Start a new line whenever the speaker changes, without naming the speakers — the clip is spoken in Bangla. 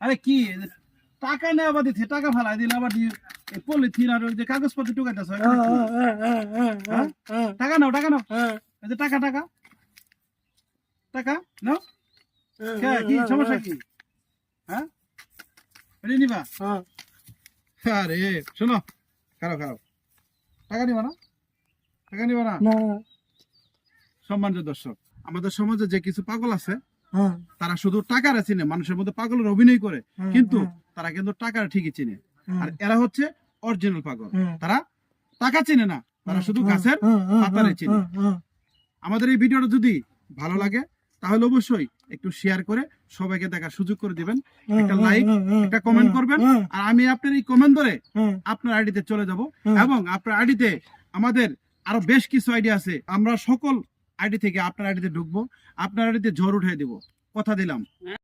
আরে কি টাকা নেই আবার দিচ্ছে, টাকা ফালাই দিলে আবার পলিথিন আর ওই যে কাগজপত্র টুকাইতেছ। টাকা নাও, টাকা নাও, এই যে টাকা টাকা টাকা নাও। কি সমস্যা কি? হ্যাঁ নিবা? আরে শোনো, খারাপ খারাপ, টাকা নিবা না? টাকা নিবা না? সম্মানিত দর্শক, আমাদের সমাজে যে কিছু পাগল আছে তারা শুধু টাকার চিনে, মানুষের মধ্যে পাগলের অভিনয় করে, কিন্তু তারা কিন্তু টাকার ঠিকই চিনে। আর এরা হচ্ছে অরিজিনাল পাগল, তারা টাকা চিনে না, তারা শুধু গাছের পাতারে চিনে। আমাদের এই ভিডিওটা যদি ভালো লাগে তাহলে অবশ্যই একটু শেয়ার করে সবাইকে দেখার সুযোগ করে দিবেন, একটা লাইক, একটা কমেন্ট করবেন। আর আমি আপনার এই কমেন্ট ধরে আপনার আইডিতে চলে যাব, এবং আপনার আইডিতে আমাদের আরো বেশ কিছু আইডি আছে, আমরা সকল আইডি থেকে আপনার আইডিতে ঢুকবো, আপনার আইডিতে ঝড় উঠাই দিব, কথা দিলাম।